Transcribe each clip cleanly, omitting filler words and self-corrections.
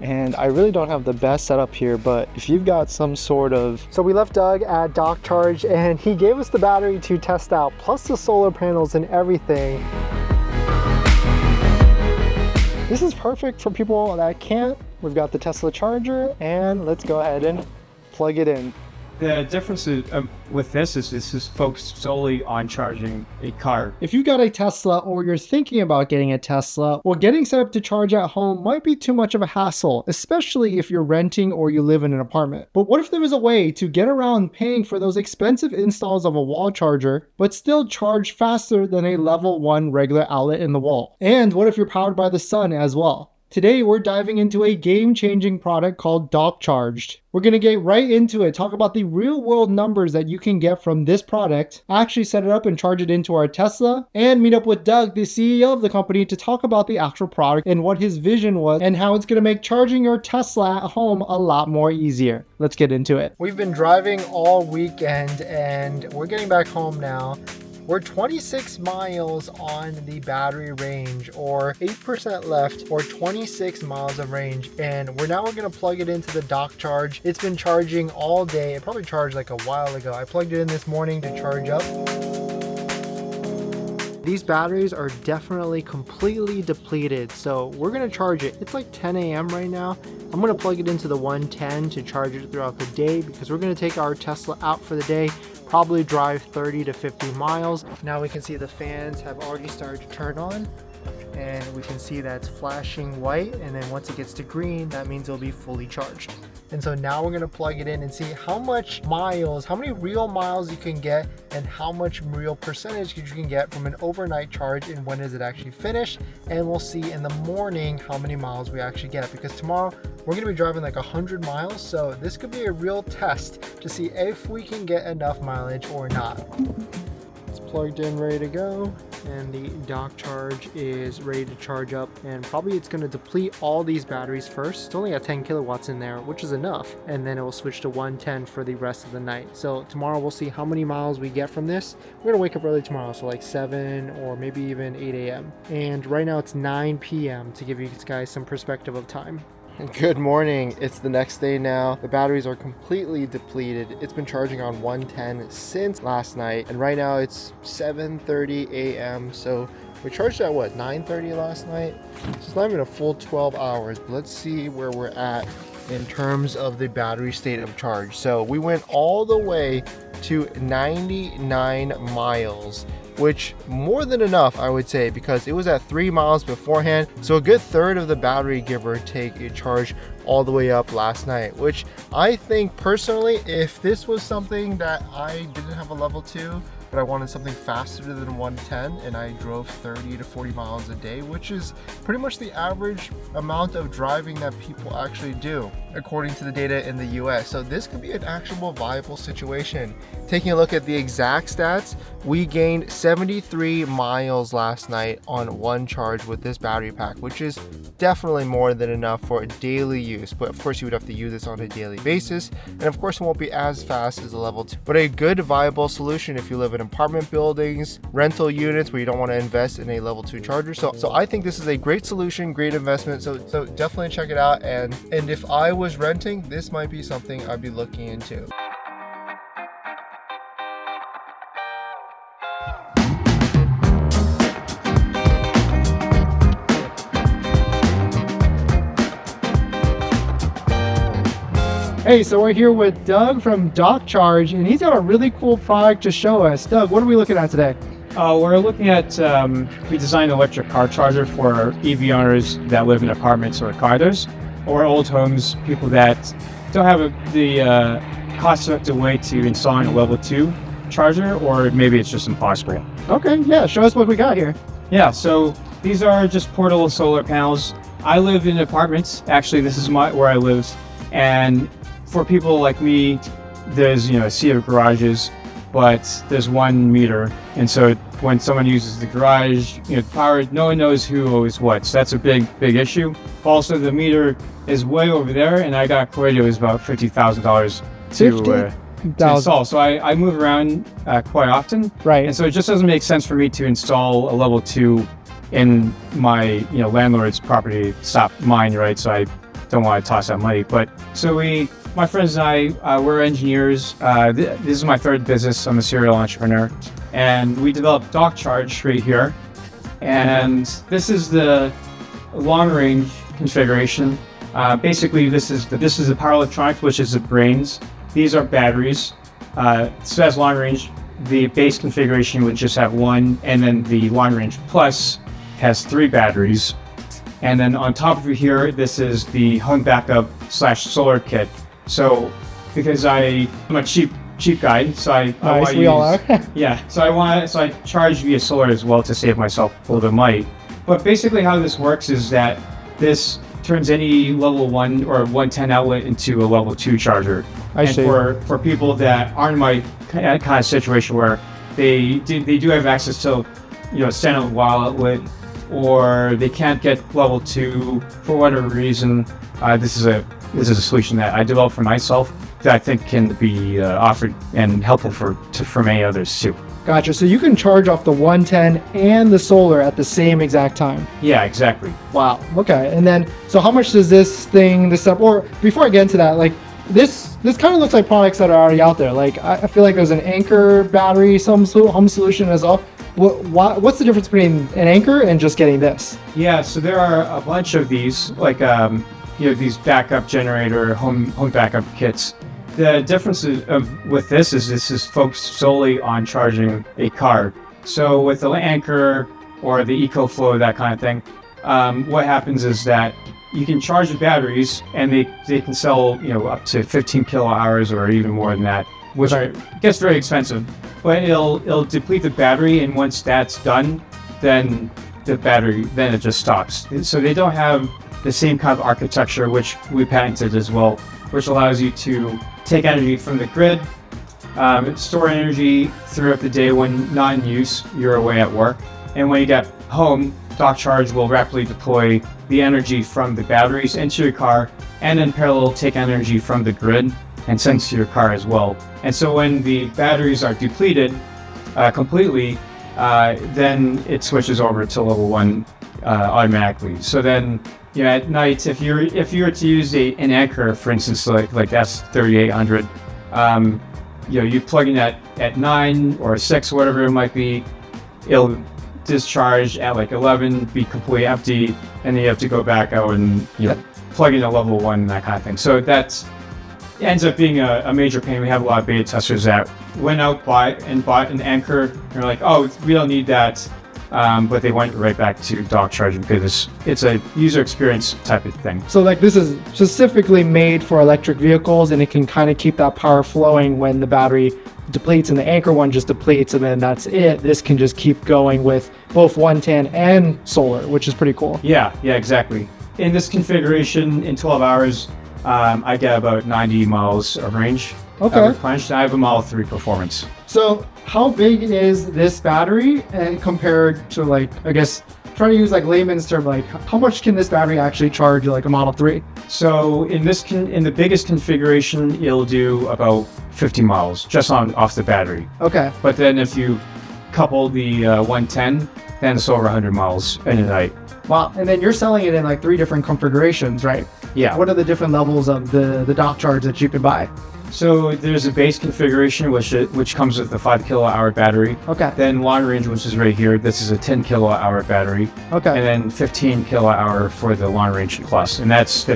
and I really don't have the best setup here, but if you've got some sort of... So we left Doug at Dock Charge and he gave us the battery to test out, plus the solar panels and everything. This is perfect for people that can't. We've got the Tesla charger, and let's go ahead and plug it in. The difference with this is focused solely on charging a car. If you got a Tesla or you're thinking about getting a Tesla, well, getting set up to charge at home might be too much of a hassle, especially if you're renting or you live in an apartment. But what if there was a way to get around paying for those expensive installs of a wall charger, but still charge faster than a level 1 regular outlet in the wall? And what if you're powered by the sun as well? Today, we're diving into a game-changing product called Dock Charged. We're going to get right into it, talk about the real-world numbers that you can get from this product, actually set it up and charge it into our Tesla, and meet up with Doug, the CEO of the company, to talk about the actual product and what his vision was and how it's going to make charging your Tesla at home a lot more easier. Let's get into it. We've been driving all weekend and we're getting back home now. We're 26 miles on the battery range, or 8% left, or 26 miles of range, and we're going to plug it into the Dock Charge. It's been charging all day. It probably charged like a while ago. I plugged it in this morning to charge up. These batteries are definitely completely depleted, so we're going to charge it. It's like 10 a.m. right now. I'm going to plug it into the 110 to charge it throughout the day, because we're going to take our Tesla out for the day, probably drive 30 to 50 miles. Now we can see the fans have already started to turn on, and we can see that it's flashing white, and then once it gets to green, that means it'll be fully charged. And so now we're going to plug it in and see how much miles, how many real miles you can get, and how much real percentage you can get from an overnight charge, and when does it actually finish. And we'll see in the morning how many miles we actually get, because tomorrow we're going to be driving like 100 miles. So this could be a real test to see if we can get enough mileage or not. It's plugged in, ready to go, and the Dock Charge is ready to charge up, and probably it's going to deplete all these batteries first. It's only got 10 kilowatts in there, which is enough, and then it will switch to 110 for the rest of the night. So tomorrow we'll see how many miles we get from this. We're going to wake up early tomorrow, so like 7 or maybe even 8 a.m. And right now it's 9 p.m. to give you guys some perspective of time. Good morning. It's the next day now. The batteries are completely depleted. It's been charging on 110 since last night, and right now it's 7:30 a.m. So we charged at what, 9:30 last night? So it's not even a full 12 hours. But let's see where we're at in terms of the battery state of charge. So we went all the way to 99 miles, which more than enough, I would say, because it was at 3 miles beforehand. So a good third of the battery, give or take, it charged all the way up last night, which I think personally, if this was something that I didn't have a level 2, but I wanted something faster than 110, and I drove 30 to 40 miles a day, which is pretty much the average amount of driving that people actually do, according to the data in the US. So this could be an actual viable situation. Taking a look at the exact stats, we gained 73 miles last night on one charge with this battery pack, which is definitely more than enough for daily use. But of course you would have to use this on a daily basis, and of course it won't be as fast as a level 2, but a good viable solution if you live in apartment buildings, rental units where you don't want to invest in a level 2 charger. So I think this is a great solution, great investment. So definitely check it out. And if I was renting, this might be something I'd be looking into. Hey, so we're here with Doug from Dock Charge, and he's got a really cool product to show us. Doug, what are we looking at today? We're looking at, we designed an electric car charger for EV owners that live in apartments or condos, or old homes, people that don't have the cost-effective way to install a level 2 charger, or maybe it's just impossible. Okay, yeah, show us what we got here. Yeah, so these are just portable solar panels. I live in apartments. Actually, this is where I live, and for people like me, there's a sea of garages, but there's one meter, and so when someone uses the garage, power, no one knows who owes what. So that's a big issue. Also, the meter is way over there, and I got quoted it was about $50,000 to install. So I move around quite often, right? And so it just doesn't make sense for me to install a level 2 in my landlord's property, stop mine, right? So I don't want to toss out money. But so my friends and I, we're engineers. This is my third business. I'm a serial entrepreneur, and we developed Dock Charge right here. And this is the long range configuration. Basically, this is the power electronics, which is the brains. These are batteries. So as long range, the base configuration would just have one, and then the long range plus has 3 batteries. And then on top of here, this is the home backup / solar kit. So because I'm a cheap guy, so I want to we all are. yeah. So I charge via solar as well to save myself a little bit of money. But basically, how this works is that this turns any level 1 or 110 outlet into a level 2 charger. I see. For people that aren't in my kind of situation where they do have access to standard wall outlet, or they can't get level 2 for whatever reason, this is a solution that I developed for myself that I think can be offered and helpful for many others too. Gotcha. So you can charge off the 110 and the solar at the same exact time. Yeah, exactly. Wow. Okay. And then, so how much does this stuff, or before I get into that, like this kind of looks like products that are already out there. Like I feel like there's an Anchor battery, home solution as well. What's the difference between an Anchor and just getting this? Yeah, so there are a bunch of these, like these backup generator home backup kits. The difference with this is focused solely on charging a car. So with the Anchor or the EcoFlow, that kind of thing, what happens is that you can charge the batteries, and they can sell up to 15 kilowatt hours or even more than that, which gets very expensive. But it'll deplete the battery, and once that's done, then it just stops. So they don't have the same kind of architecture, which we patented as well, which allows you to take energy from the grid, store energy throughout the day when not in use, you're away at work, and when you get home, Dock Charge will rapidly deploy the energy from the batteries into your car, and in parallel take energy from the grid and send to your car as well. And so when the batteries are depleted completely, then it switches over to level 1 automatically. So then, at night, if you were to use an Anchor, for instance, like S3800, you plug in at 9 or 6, whatever it might be, it'll discharge at like 11, be completely empty, and then you have to go back out and plug in a level 1, that kind of thing. So that ends up being a major pain. We have a lot of beta testers that went out and bought an Anchor, and they're like, oh, we don't need that. But they went right back to Dock Charging because it's a user experience type of thing. So like this is specifically made for electric vehicles, and it can kind of keep that power flowing when the battery depletes, and the Anchor one just depletes, and then that's it. This can just keep going with both 110 and solar, which is pretty cool. Yeah, exactly. In this configuration, in 12 hours, I get about 90 miles of range. Okay. Replenished. I have a Model 3 Performance. So how big is this battery compared to, like, I guess, trying to use like layman's term, like how much can this battery actually charge like a Model 3? So in the biggest configuration, it'll do about 50 miles just off the battery. Okay. But then if you couple the 110, then it's over 100 miles in a night. Wow. And then you're selling it in like 3 different configurations, right? Yeah. What are the different levels of the Dock Charge that you can buy? So there's a base configuration which comes with a 5 kilowatt hour battery. Okay. Then long range, which is right here. This is a 10 kilowatt hour battery. Okay. And then 15 kilowatt hour for the long range plus, and that's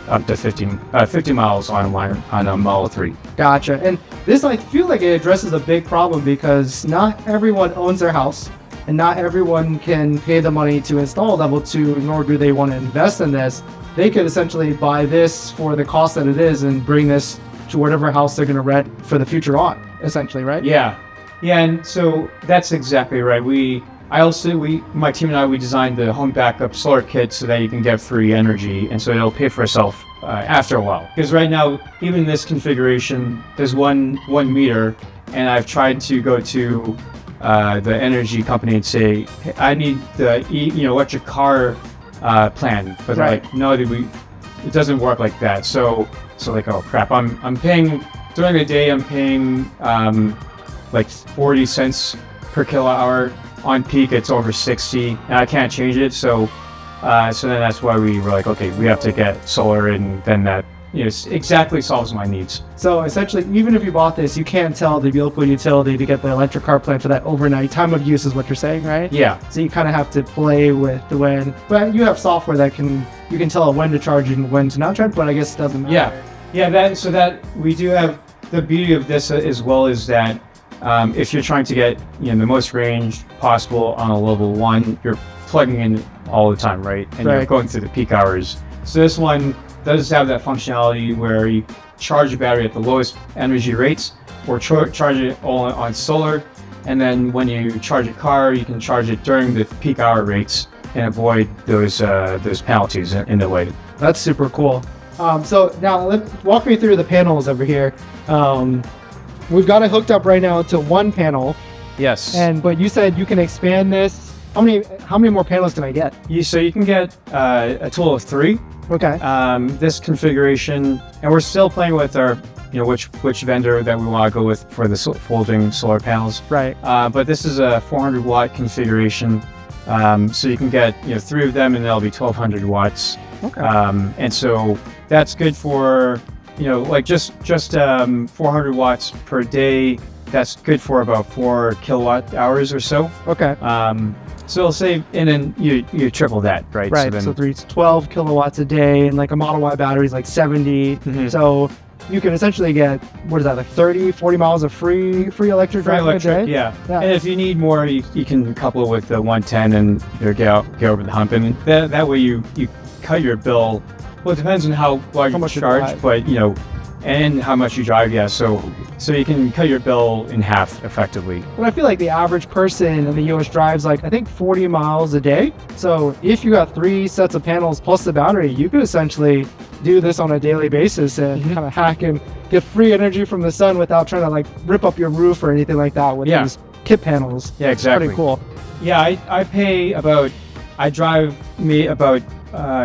up to 50 miles on a Model 3. Gotcha. And this, I feel like it addresses a big problem because not everyone owns their house, and not everyone can pay the money to install level 2, nor do they want to invest in this. They could essentially buy this for the cost that it is and bring this to whatever house they're going to rent for the future on, essentially, right? Yeah, and so that's exactly right. My team and I, we designed the home backup solar kit so that you can get free energy, and so it'll pay for itself after a while. Because right now, even in this configuration, there's one meter, and I've tried to go to the energy company and say, hey, I need the electric car plan, but they're like, no, it doesn't work like that. So like, oh crap, I'm paying during the day. I'm paying like 40 cents per kilowatt hour. On peak, it's over 60, and I can't change it. So So then that's why we were like, okay, we have to get solar, and then that exactly solves my needs. So essentially, even if you bought this, you can't tell the local utility to get the electric car plan for that overnight time of use is what you're saying, right? Yeah. So you kind of have to play with the when, but you have software that you can tell it when to charge and when to not charge, but I guess it doesn't matter. Yeah, that we do have the beauty of this as well is that if you're trying to get the most range possible on a level 1, you're plugging in all the time, right? And you're going through the peak hours. So this one does have that functionality where you charge your battery at the lowest energy rates, or charge it all on solar, and then when you charge a car, you can charge it during the peak hour rates and avoid those penalties in the way. That's super cool. So now walk me through the panels over here. We've got it hooked up right now to one panel. Yes. But you said you can expand this. How many more panels can I get? So you can get a total of 3. Okay. This configuration, and we're still playing with our, which vendor that we want to go with for the folding solar panels. Right. But this is a 400 watt configuration. So you can get 3 of them, and that'll be 1200 watts. Okay. And so that's good for like just 400 watts per day. That's good for about 4 kilowatt hours or so. Okay. So it'll save, and then you triple that, right? Right. So 12 kilowatts a day, and like a Model Y battery is like 70. Mm-hmm. So you can essentially get, what is that, like 30, 40 miles of free electric drive a day? Yeah. And if you need more, you can couple it with the 110 and get over the hump, and that way you cut your bill. Well, it depends on how much you charge, but and how much you drive. Yeah, so you can cut your bill in half effectively. But I feel like the average person in the US drives like, I think 40 miles a day. So if you got 3 sets of panels plus the battery, you could essentially do this on a daily basis and kind of hack and get free energy from the sun without trying to like rip up your roof or anything like that with these kit panels. Yeah, exactly. Pretty cool. Yeah, I drive about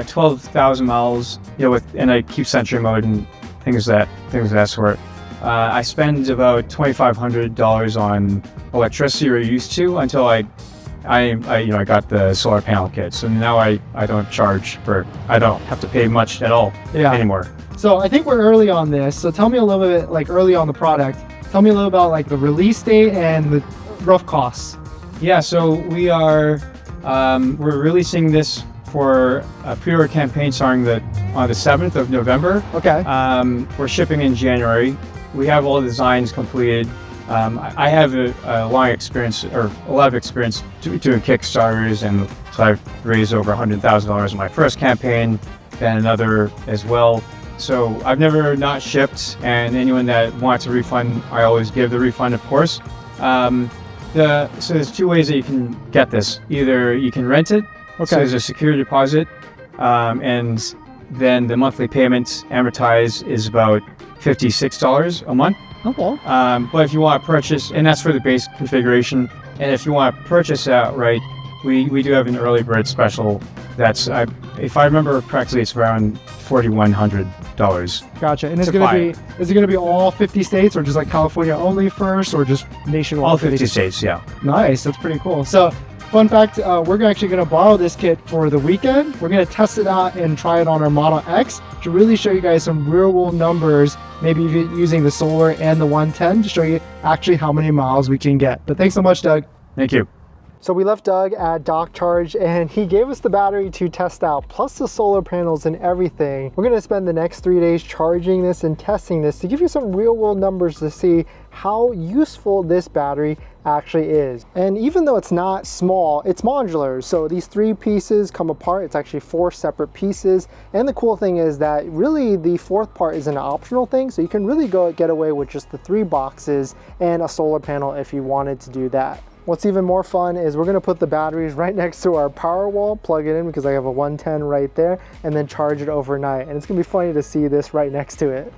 12,000 miles, and I keep Sentry mode and things of that sort. I spend about $2,500 on electricity, or used to, until I got the solar panel kit. So now I don't I don't have to pay much at all anymore. So I think we're early on this. So tell me a little bit, like early on the product. Tell me a little about like the release date and the rough costs. Yeah, so we're releasing this for a pre-order campaign starting on the 7th of November. Okay. We're shipping in January. We have all the designs completed. I have a lot of experience doing Kickstarters, and so I've raised over $100,000 in my first campaign, and another as well. So I've never not shipped, and anyone that wants a refund, I always give the refund, of course. So there's 2 ways that you can get this. Either you can rent it. Okay. So there's a security deposit, and then the monthly payment amortized is about $56 a month. Okay. But if you want to purchase, and that's for the base configuration, and if you want to purchase outright, we do have an early bird special. That's, if I remember correctly, it's around $4,100. Gotcha. And is it gonna be all 50 states, or just like California only first, or just nationwide? All 50 states, yeah. Nice. That's pretty cool. So, fun fact, we're actually going to borrow this kit for the weekend. We're going to test it out and try it on our Model X to really show you guys some real world numbers, maybe using the solar and the 110 to show you actually how many miles we can get. But thanks so much, Doug. Thank you. So we left Doug at Dock Charge, and he gave us the battery to test out, plus the solar panels and everything. We're gonna spend the next 3 days charging this and testing this to give you some real world numbers to see how useful this battery actually is. And even though it's not small, it's modular. So these 3 pieces come apart. It's actually 4 separate pieces. And the cool thing is that really the 4th part is an optional thing. So you can really get away with just the 3 boxes and a solar panel if you wanted to do that. What's even more fun is we're gonna put the batteries right next to our power wall, plug it in because I have a 110 right there, and then charge it overnight. And it's gonna be funny to see this right next to it.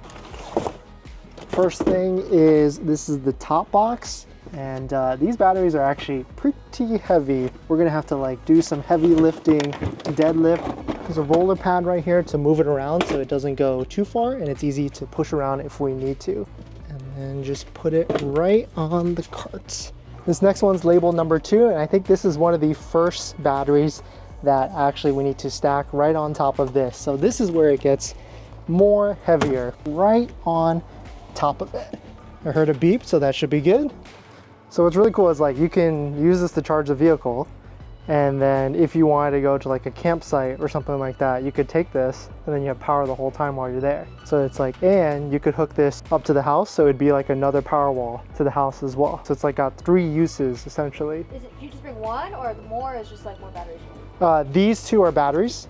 First thing is, this is the top box, and these batteries are actually pretty heavy. We're gonna have to like do some heavy lifting, deadlift. There's a roller pad right here to move it around so it doesn't go too far, and it's easy to push around if we need to. And then just put it right on the cart. This next one's labeled number 2, and I think this is one of the first batteries that actually we need to stack right on top of this. So this is where it gets more heavier, right on top of it. I heard a beep, so that should be good. So what's really cool is like you can use this to charge the vehicle, and then if you wanted to go to like a campsite or something like that, you could take this and then you have power the whole time while you're there. So it's like, and you could hook this up to the house, so it'd be like another power wall to the house as well. So it's like got 3 uses essentially. Is it, you just bring one, or the more is just like more batteries? These 2 are batteries,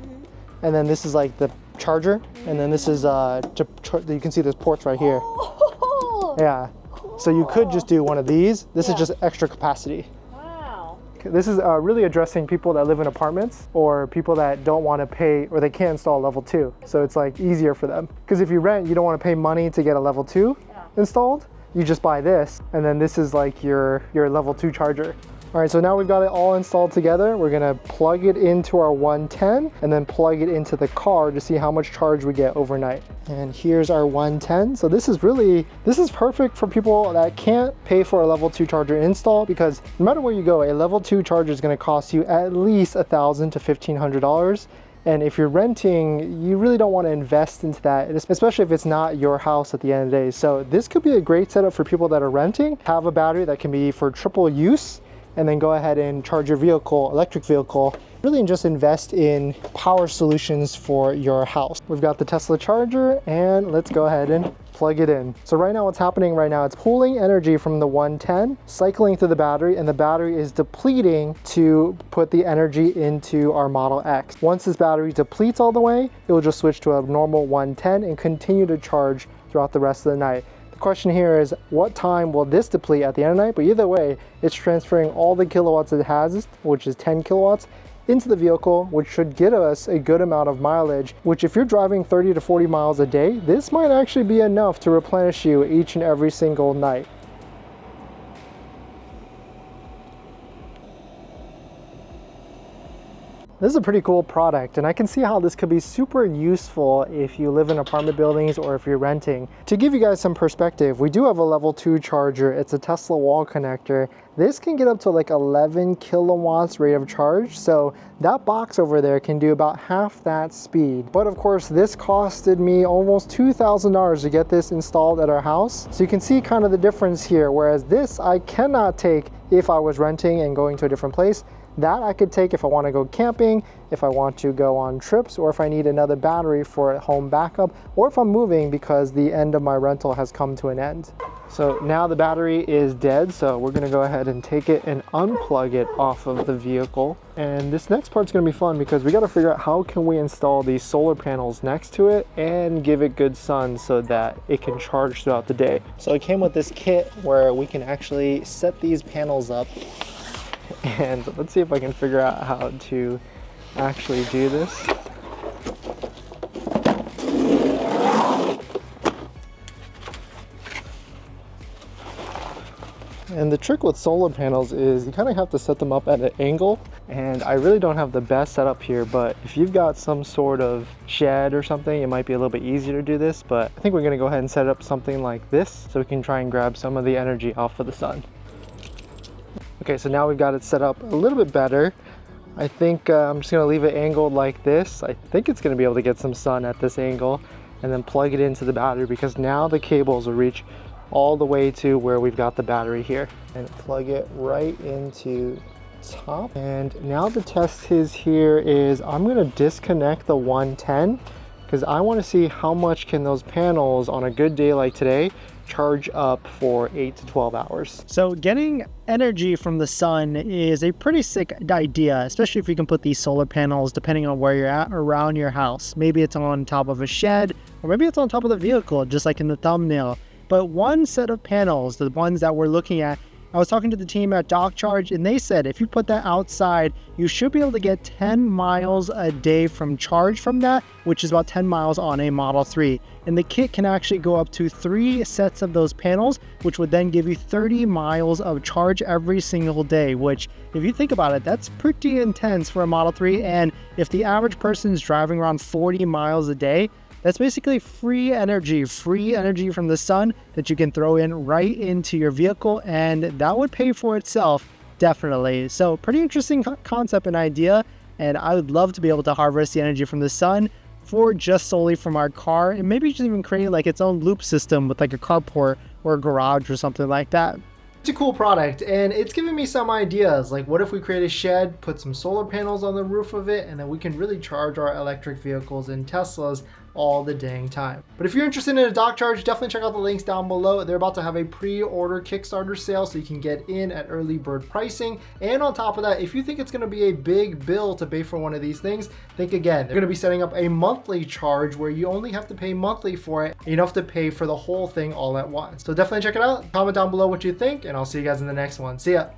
and then this is like the charger, and then this is you can see there's ports right here. Oh, Yeah. cool. So you could just do one of these. This is Yeah. just extra capacity. Wow. This is really addressing people that live in apartments or people that don't want to pay, or they can't install level 2. So it's like easier for them. Because if you rent, you don't want to pay money to get a level 2 installed. You just buy this, and then this is like your level 2 charger. All right, so now we've got it all installed together. We're gonna plug it into our 110 and then plug it into the car to see how much charge we get overnight. And here's our 110. So this is perfect for people that can't pay for a level 2 charger install, because no matter where you go, a level 2 charger is gonna cost you at least $1,000 to $1,500. And if you're renting, you really don't want to invest into that, especially if it's not your house at the end of the day. So this could be a great setup for people that are renting, have a battery that can be for triple use, and then go ahead and charge your vehicle, electric vehicle, really, and just invest in power solutions for your house. We've got the Tesla charger, and let's go ahead and plug it in. So right now, what's happening right now, it's pulling energy from the 110, cycling through the battery, and the battery is depleting to put the energy into our Model X. Once this battery depletes all the way, it will just switch to a normal 110 and continue to charge throughout the rest of the night. The question here is, what time will this deplete at the end of the night? But either way, it's transferring all the kilowatts it has, which is 10 kilowatts, into the vehicle, which should get us a good amount of mileage, which if you're driving 30 to 40 miles a day, this might actually be enough to replenish you each and every single night. This is a pretty cool product, and I can see how this could be super useful if you live in apartment buildings or if you're renting. To give you guys some perspective, we do have a level 2 charger. It's a Tesla wall connector. This can get up to like 11 kilowatts rate of charge, so that box over there can do about half that speed. But of course, this costed me almost $2,000 to get this installed at our house. So you can see kind of the difference here, whereas this I cannot take if I was renting and going to a different place. That I could take if I want to go camping, if I want to go on trips, or if I need another battery for a home backup, or if I'm moving because the end of my rental has come to an end. So now the battery is dead, so we're gonna go ahead and take it and unplug it off of the vehicle. And this next part's gonna be fun because we gotta figure out how can we install these solar panels next to it and give it good sun so that it can charge throughout the day. So it came with this kit where we can actually set these panels up, and let's see if I can figure out how to actually do this. And the trick with solar panels is you kind of have to set them up at an angle, and I really don't have the best setup here, but if you've got some sort of shed or something, it might be a little bit easier to do this. But I think we're gonna go ahead and set up something like this so we can try and grab some of the energy off of the sun. Okay, so now we've got it set up a little bit better. I think I'm just gonna leave it angled like this. I think it's gonna be able to get some sun at this angle, and then plug it into the battery, because now the cables will reach all the way to where we've got the battery here, and plug it right into top. And now the test is here is I'm going to disconnect the 110 because I want to see how much can those panels on a good day like today charge up for 8 to 12 hours. So getting energy from the sun is a pretty sick idea, especially if you can put these solar panels, depending on where you're at, around your house. Maybe it's on top of a shed, or maybe it's on top of the vehicle, just like in the thumbnail. But one set of panels, the ones that we're looking at, I was talking to the team at Dock Charge, and they said if you put that outside, you should be able to get 10 miles a day from charge from that, which is about 10 miles on a Model 3. And the kit can actually go up to 3 sets of those panels, which would then give you 30 miles of charge every single day, which, if you think about it, that's pretty intense for a Model 3. And if the average person is driving around 40 miles a day, that's basically free energy from the sun that you can throw in right into your vehicle, and that would pay for itself, definitely. So pretty interesting concept and idea. And I would love to be able to harvest the energy from the sun for just solely from our car, and maybe just even create like its own loop system with like a carport or a garage or something like that. It's a cool product, and it's giving me some ideas. Like, what if we create a shed, put some solar panels on the roof of it, and then we can really charge our electric vehicles and Teslas all the dang time. But if you're interested in a dock charge, definitely check out the links down below. They're about to have a pre-order Kickstarter sale, so you can get in at early bird pricing. And on top of that, if you think it's going to be a big bill to pay for one of these things, think again. They're going to be setting up a monthly charge where you only have to pay monthly for it. You don't have to pay for the whole thing all at once. So definitely check it out. Comment down below what you think, and I'll see you guys in the next one. See ya.